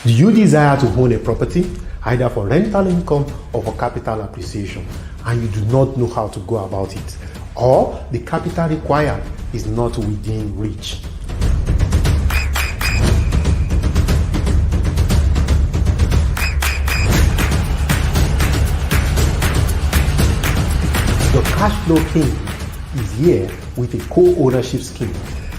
Do you desire to own a property, either for rental income or for capital appreciation, and you do not know how to go about it, or the capital required is not within reach? The Cash Flow King is here with a co-ownership scheme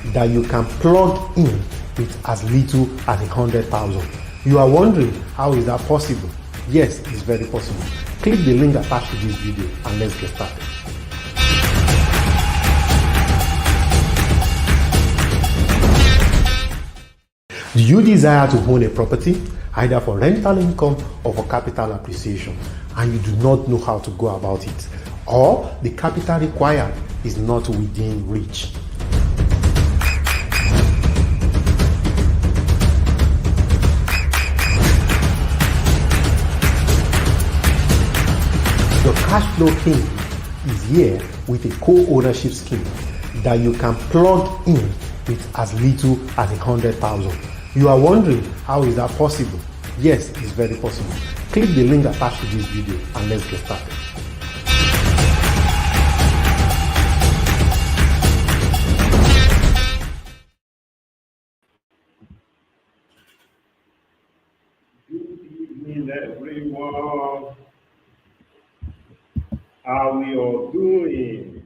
that you can plug in with as little as 100,000. You are wondering, how is that possible? Yes, it's very possible. Click the link attached to this video and let's get started. Do you desire to own a property, either for rental income or for capital appreciation, and you do not know how to go about it, or the capital required is not within reach? The Cash Flow King is here with a co-ownership scheme that you can plug in with as little as 100,000. You are wondering, how is that possible? Yes, it's very possible. Click the link attached to this video and let's get started. Good evening, everyone. How we all doing?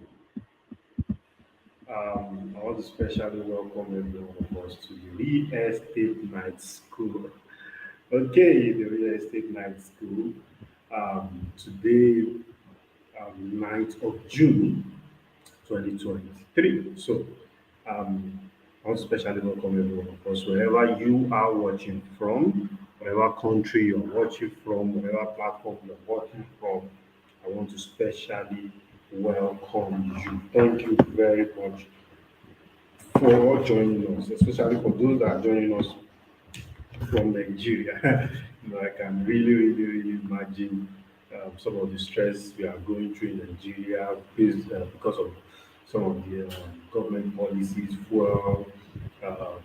I want to specially welcome everyone of us to the Real Estate Night School. Okay, the Real Estate Night School. Today, 9th of June, 2023. So, I want to specially welcome everyone of us, wherever you are watching from, whatever country you're watching from, whatever platform you're watching from. I want to specially welcome you. Thank you very much for joining us, especially for those that are joining us from Nigeria. I can really imagine some of the stress we are going through in Nigeria because of some of the government policies, fuel, um,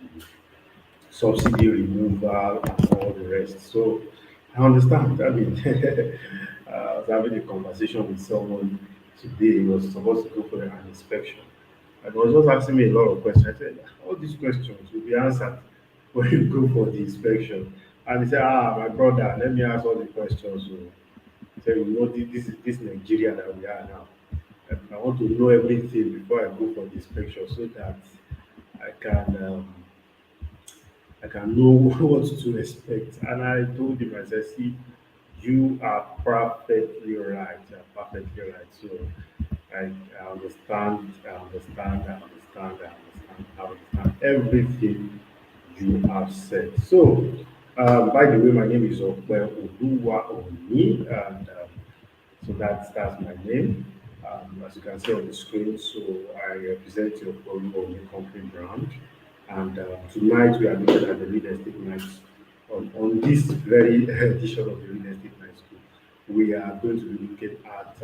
subsidy removal, and all the rest. So I understand. I mean, I was having a conversation with someone today. He was supposed to go for an inspection. And he was just asking me a lot of questions. I said, all these questions will be answered when you go for the inspection. And he said, my brother, let me ask all the questions. So he said, this is this Nigeria that we are now. And I want to know everything before I go for the inspection so that I can um, I can know what to expect. And I told him, I said, see, you are perfectly right. You're perfectly right. So I understand, I understand everything you have said. So, by the way, my name is Okwe Oluwa Oni, and so that's my name. As you can see on the screen, so I represent your Oluwa company brand. And tonight we are looking at the real estate nights. On this very edition of the real estate night school, we are going to be looking at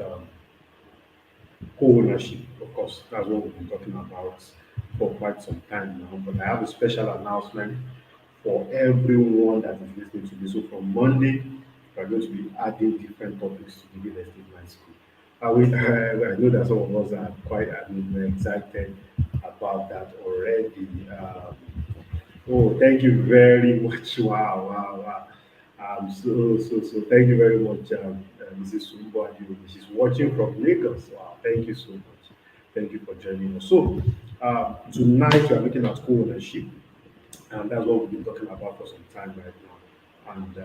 co-ownership. Of course, that's what we've been talking about for quite some time now. But I have a special announcement for everyone that is listening to this. So from Monday, we are going to be adding different topics to the real estate night school. I know that some of us are quite excited about that already. Oh, thank you very much. Wow. So thank you very much, Mrs. Sumbo. She's watching from Lagos. Wow, thank you so much. Thank you for joining us. So, tonight we are looking at co-ownership, and that's what we've been talking about for some time right now. And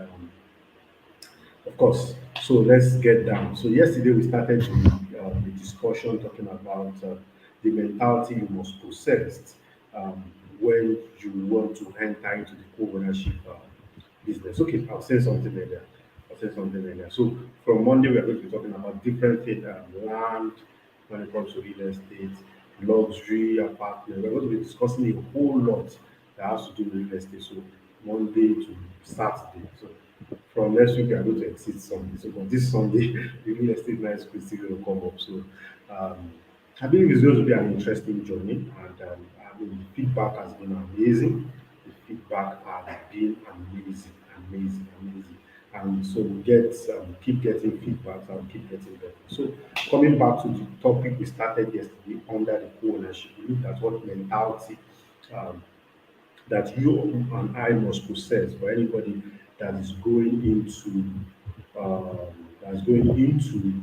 of course, so let's get down. So yesterday we started the discussion talking about the mentality you must possess um, when you want to enter into the co-ownership business. Okay, I'll say something later. So from Monday we are going to be talking about different things, land when it comes to real estate, luxury apartment. We're going to be discussing a whole lot that has to do with real estate. So Monday to Saturday. So from next week, we are going to exit Sunday. So from this Sunday, the real estate night school is still going to come up. So I believe it's going to be an interesting journey, and I mean, the feedback has been amazing. The feedback has been amazing, amazing, amazing. And so we get keep getting feedback and keep getting better. So coming back to the topic we started yesterday under the co-ownership, we looked at what mentality um, that you and I must possess for anybody that is going into that's going into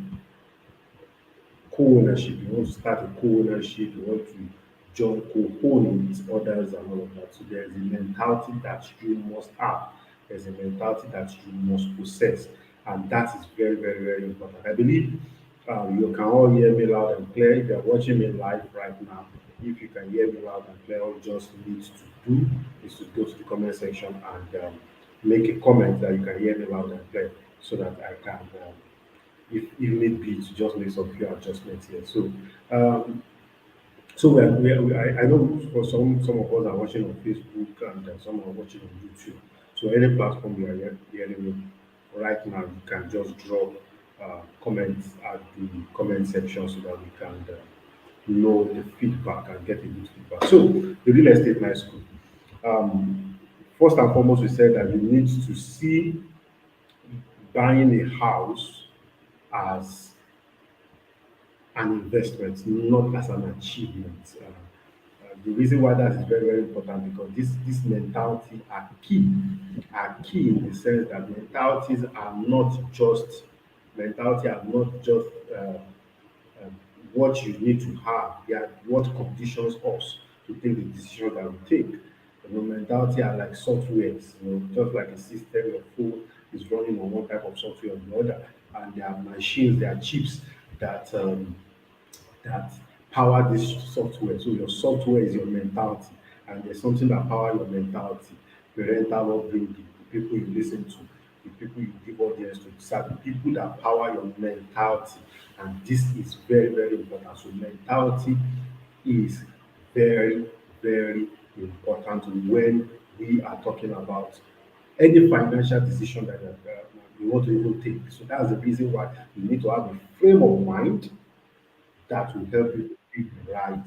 co-ownership. You want to start a co-ownership, you want to join co-own with others and all of that. So there's a mentality that you must have. There's a mentality that you must possess. And that is very, very, very important. I believe you can all hear me loud and clear. If you're watching me live right now, if you can hear me loud and clear, all you just need to do is to go to the comment section and make a comment that you can hear me loud and clear so that I can if need be, to just make some few adjustments here. So I know for some of us are watching on Facebook and some are watching on YouTube. So any platform you are hearing me right now, you can just drop comments at the comment section so that we can know the feedback and get a good feedback. So the real estate night school. Um, First and foremost, we said that you need to see buying a house as an investment, not as an achievement. The reason why that is very, very important because this mentality are key in the sense that mentality are not just um, what you need to have. They are what conditions us to take the decision that we take. Mentality are like softwares, just like a system, your phone is running on one type of software or the other, and there are machines, there are chips that that power this software. So your software is your mentality, and there's something that power your mentality. Parental upbringing, the people you listen to, the people you give audience to, these are the people that power your mentality, and this is very, very important. So mentality is very, very important when we are talking about any financial decision that you want to even take. So that's the reason why you need to have a frame of mind that will help you make the right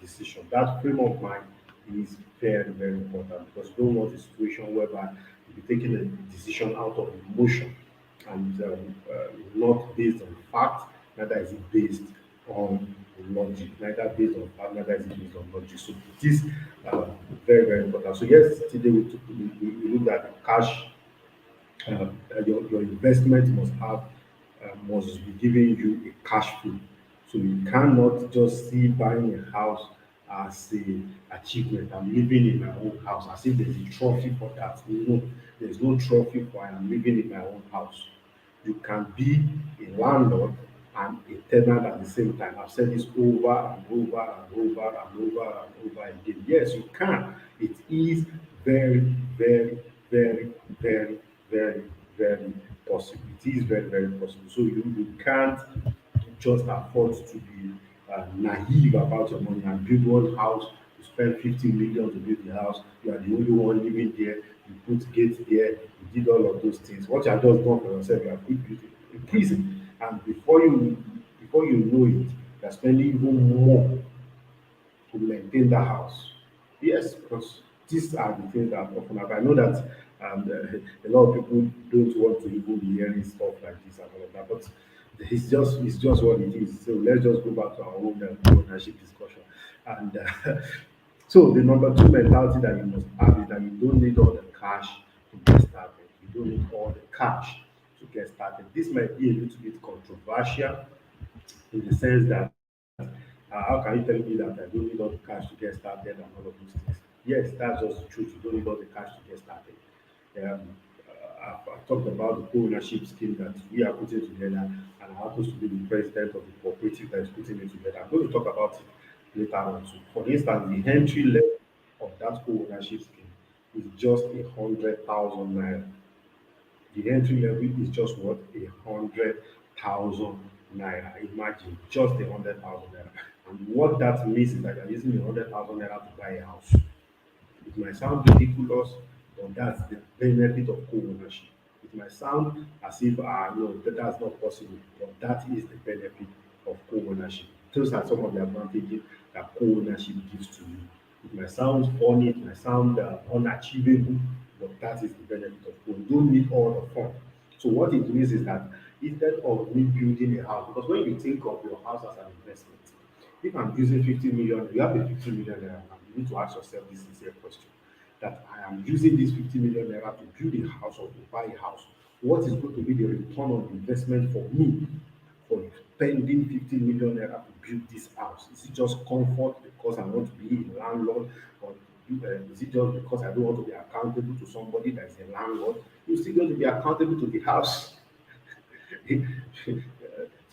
decision. That frame of mind is very, very important because you don't want a situation whereby you'll be taking a decision out of emotion and not based on fact, neither is it based on logic, neither based on fact, neither is it based on logic. So it is very, very important. So yesterday we looked at cash your investment must be giving you a cash flow. So you cannot just see buying a house as a achievement. I'm living in my own house as if there's a trophy for that. No, there's no trophy for I am living in my own house. You can be a landlord and a tenant at the same time. I've said this over and over and over and over and over again. Yes, you can. It is very, very, very, very, very, very possible. It is very, very possible. So you can't just afford to be naive about your money and build one house. You spend 50 million to build the house. You are the only one living there. You put gates there. You did all of those things. What you have just done for yourself, you have put you in prison. And before you know it, you are spending even more to maintain that house. Yes, because these are the things that often happen. I know that a lot of people don't want to even be hearing stuff like this and all of that, but it's just what it is. So let's just go back to our own ownership discussion. And so the number two mentality that you must have is that you don't need all the cash to get started. You don't need all the cash to get started. This might be a little bit controversial in the sense that how can you tell me that I don't need all the cash to get started and all of those things? Yes, that's just the truth. You don't need all the cash to get started. Um, I've talked about the co-ownership scheme that we are putting together, and I happen to be the president of the cooperative that is putting it together. I'm going to talk about it later on too. For instance, the entry level of that co-ownership scheme is just 100,000 naira. The entry level is just what? 100,000 naira. Imagine just 100,000 naira. And what that means is that you're using 100,000 naira to buy a house. It might sound ridiculous, but that's the benefit of co-ownership. It might sound as if no, that's not possible, but that is the benefit of co-ownership. Those are some of the advantages that co-ownership gives to you. It might sound funny, it might sound unachievable, but that is the benefit of home. You don't need all the fun. So what it means is that instead of me building a house, because when you think of your house as an investment, if I'm using 50 million, you have a 50 million naira, now, you need to ask yourself this sincere question that I am using this 50 million naira to build a house or to buy a house. What is going to be the return on investment for me for spending 50 million naira to build this house? Is it just comfort because I want to be a landlord, or is it just because I don't want to be accountable to somebody that is a landlord? You're still going to be accountable to the house.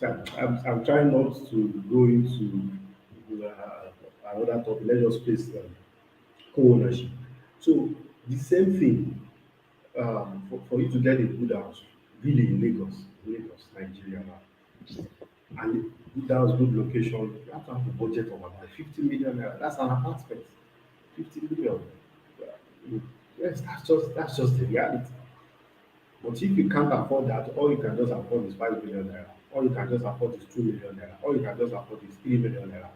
So I'm trying not to go into another topic. Let's just face co-ownership. So the same thing, for you to get a good house, really in Lagos, Nigeria now, and good house, good location, you have to have a budget of about 50 million naira. That's an apartment. 50 million. Yeah. Yes, that's just the reality. But if you can't afford that, all you can just afford is 5 million naira, all you can just afford is 2 million naira, all you can just afford is 3 million naira.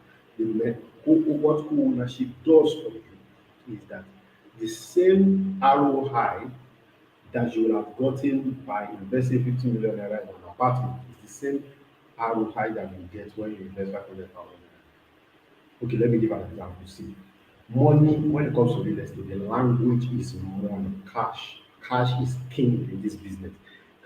What ownership does for you is that the same ROI that you will have gotten by investing 50 million naira in an apartment is the same ROI that you get when you invest 500,000 naira. Okay, let me give an example. See, money, when it comes to real estate, the language is money, cash. Cash is king in this business.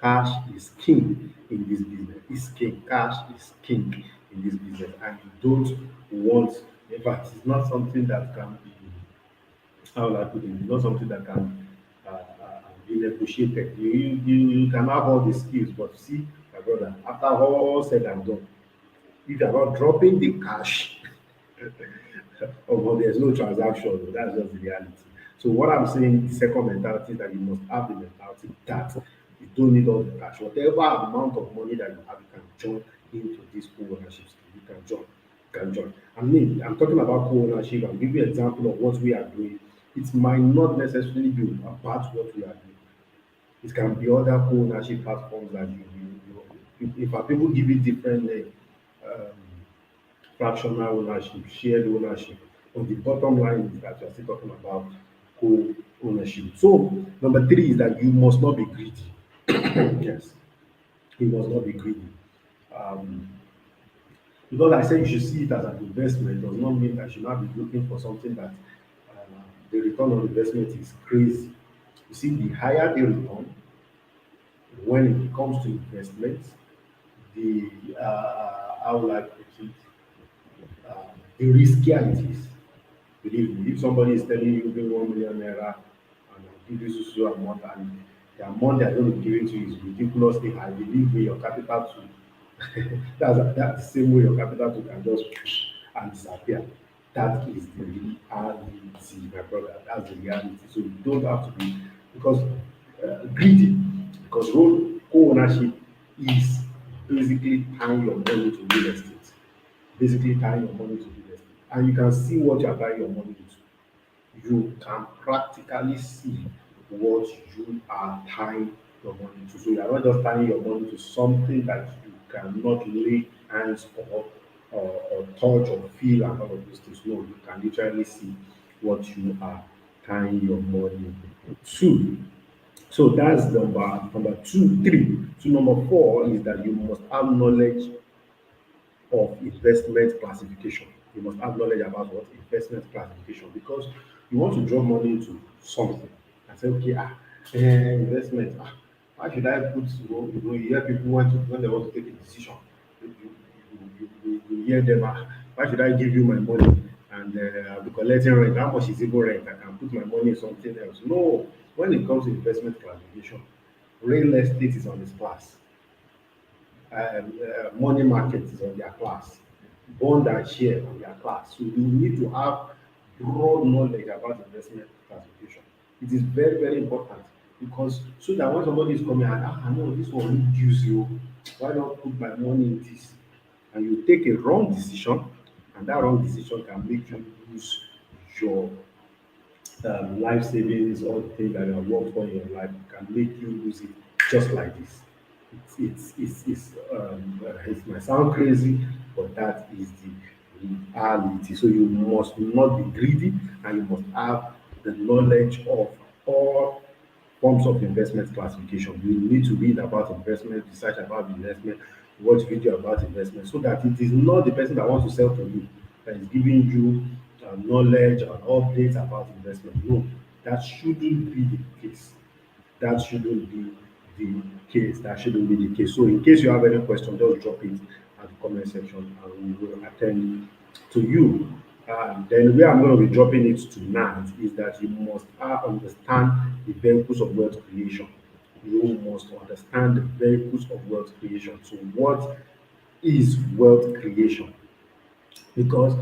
Cash is king in this business. Is king. Cash is king in this business. And you don't want, in fact, it's not something that can be, how will I put it? It's not something that can be negotiated. You can have all the skills, but see, my brother, after all said and done, if you are not dropping the cash, oh, but there's no transaction. That's just the reality. So what I'm saying, the second mentality is that you must have the mentality that you don't need all the cash. Whatever amount of money that you have, you can join into this co-ownership scheme. You can join. You can join. I mean, I'm talking about co-ownership. I'll give you an example of what we are doing. It might not necessarily be about what we are doing. It can be other co-ownership platforms that if people give it different name, um, fractional ownership, shared ownership. But the bottom line is that you're still talking about co-ownership. So number three is that you must not be greedy. Yes, you must not be greedy. Um, because I said you should see it as an investment does not mean that you should not be looking for something that the return on investment is crazy. You see, the higher the return when it comes to investment, the how will I put it, the riskier it is. Believe me, if somebody is telling you bring 1 million naira and I'll give you so amount and the amount they're going to give it to you is ridiculously high, believe me, your capital too. That's the same way your capital too can just and disappear. That is the reality, my brother. That's the reality. So you don't have to be because greedy, because co-ownership is basically tying your money to real estate. Basically tying your money to real estate. And you can see what you are tying your money to. You can practically see what you are tying your money to. So you are not just tying your money to something that you cannot lay hands or touch or feel and all of those things. No, you can literally see what you are tying your money to. So that's number two, three. So number four is that you must have knowledge of investment classification. You must have knowledge about what investment classification because you want to drop money into something and say, okay, investment. Why should I put? You hear people when they want to take a decision. You hear them. Why should I give you my money and I'll be collecting rent? How much is even rent? I can put my money in something else. No. When it comes to investment classification, real estate is on its class, money market is on their class, bond and share on their class. So you need to have broad knowledge about investment classification. It is very, very important because so that when somebody is coming and I know this one will use you, why not put my money in this? And you take a wrong decision, and that wrong decision can make you lose your life savings, all the things that you have worked for in your life can make you lose it just like this. It might sound crazy, but that is the reality. So you must not be greedy and you must have the knowledge of all forms of investment classification. You need to read about investment, research about investment, watch video about investment, so that it is not the person that wants to sell to you that is giving you knowledge and updates about investment. No, that shouldn't be the case. That shouldn't be the case. That shouldn't be the case. So, in case you have any question, just drop it at the comment section and we will attend to you. Then where I'm going to be dropping it tonight is that you must understand the vehicles of wealth creation. You must understand the vehicles of wealth creation. So, what is wealth creation? Because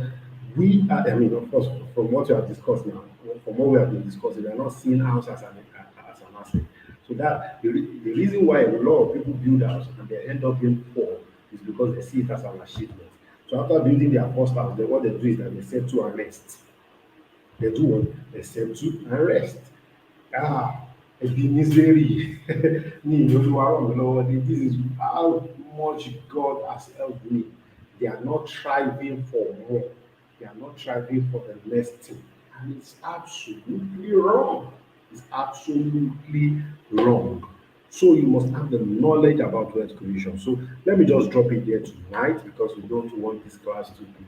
we are, I mean, of course, from what you have discussed now, from what we have been discussing, we are not seeing house as an asset. So that the reason why a lot of people build house and they end up being poor is because they see it as an achievement. So after building their first house, then what they do is that they settle and rest. They do what? They settle and rest. Ah, Ebenezer, me, Lord, this is how much God has helped me. They are not striving for more. They are not striving for the next thing. And it's absolutely wrong. It's absolutely wrong. So you must have the knowledge about wealth creation. So let me just drop it there tonight because we don't want this class to be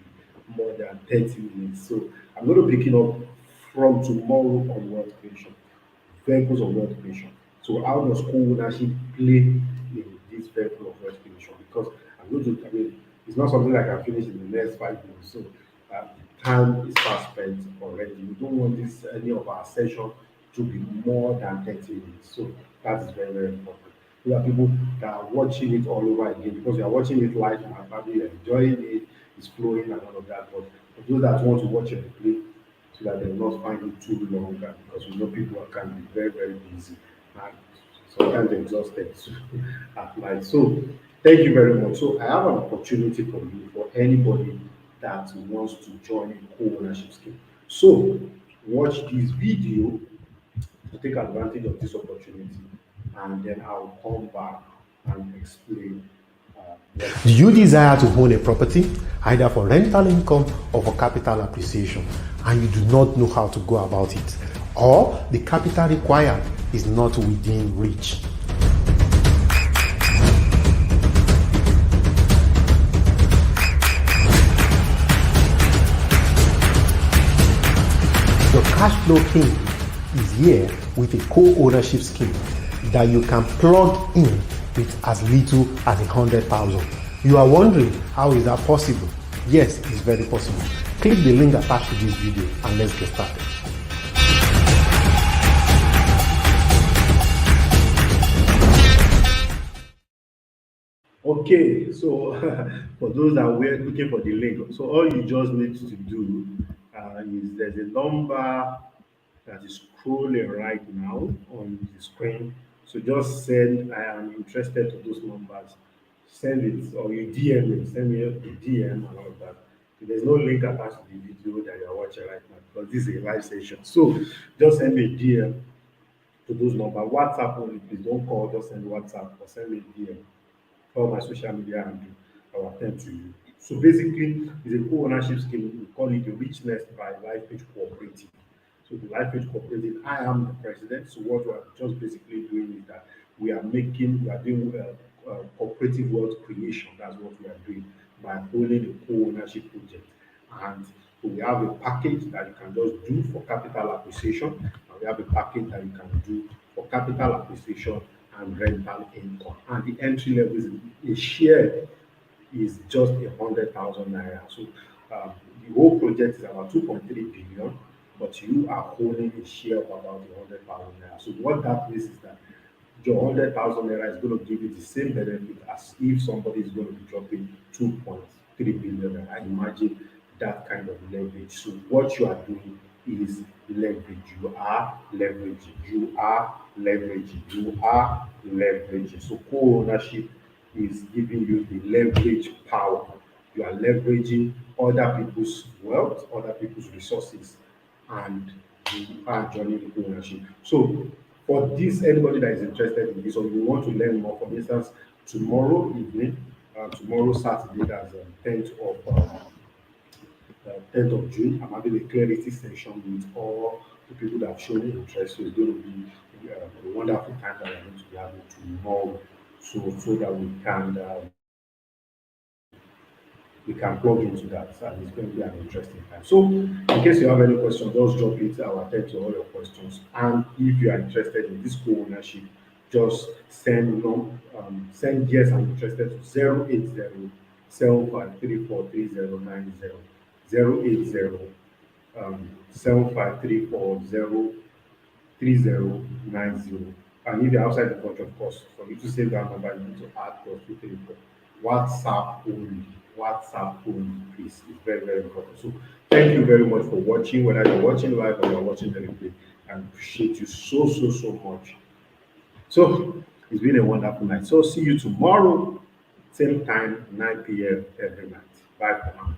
more than 30 minutes. So I'm going to pick it up from tomorrow on wealth creation, vehicles of wealth creation. So how does co-ownership play in this vehicle of wealth creation? Because I'm going to, I mean, it's not something like I can finish in the next 5 minutes. So time is fast spent already. We don't want this any of our session to be more than 30 minutes. So that is very, very important. There are people that are watching it all over again because you are watching it live and probably enjoying it, it's flowing and all of that. But for those that want to watch it replay, so that they will not find it too long because we know people can be very, very busy and sometimes exhausted at night. So thank you very much. So I have an opportunity for you, for anybody that wants to join a co-ownership scheme. So watch this video to take advantage of this opportunity and then I'll come back and explain Do you desire to own a property, either for rental income or for capital appreciation, and you do not know how to go about it, or the capital required is not within reach? The cash flow king is here with a co-ownership scheme that you can plug in with as little as 100,000. You are wondering, how is that possible? Yes, it's very possible. Click the link attached to this video and let's get started. Okay, so for those that were looking for the link, so all you just need to do is there's a number that is scrolling right now on the screen. So just send, I am interested to those numbers. Send it or you DM me, send me a DM and all of that. So there's no link attached to the video that you are watching right now because this is a live session. So just send me a DM to those numbers. WhatsApp only, please don't call, just send WhatsApp or send me a DM. All my social media handle, I will attend to you. So basically, it's a co-ownership scheme. We call it the Richness by LifePage Cooperative. So the LifePage Cooperative, I am the president. So what we are just basically doing is that we are doing cooperative wealth creation. That's what we are doing by holding the co-ownership project. And so we have a package that you can just do for capital appreciation, and we have a package that you can do for capital appreciation and rental income. And the entry level is a share is just 100,000 naira. So the whole project is about 2.3 billion, but you are holding a share of about 100,000 naira. So what that means is that your 100,000 naira is going to give you the same benefit as if somebody is going to be dropping 2.3 billion naira. Imagine that kind of leverage. So what you are doing is leverage. You are leveraging. You are leveraging. You are leveraging. So co-ownership is giving you the leverage power. You are leveraging other people's wealth, other people's resources, and you are joining the co-ownership. So for this, anybody that is interested in this or you want to learn more, for instance, tomorrow evening, tomorrow Saturday, that's 10th of 10th of June. I'm having a clarity session with all the people that have shown interest. So it's going to be a wonderful time that we're going to be able to know so that we can plug into that, and it's going to be an interesting time. So, in case you have any questions, just drop it. I will attend to all your questions. And if you are interested in this co-ownership, just send yes, I'm interested to 080 75343090 080 75343090. And if you're outside the country, of course, for you to save that number, you need to add +234. WhatsApp only. WhatsApp only, please. It's very, very important. So thank you very much for watching, whether you're watching live or you're watching the replay. I appreciate you so much. So it's been a wonderful night. So see you tomorrow, same time, 9 p.m. every night. Bye for now.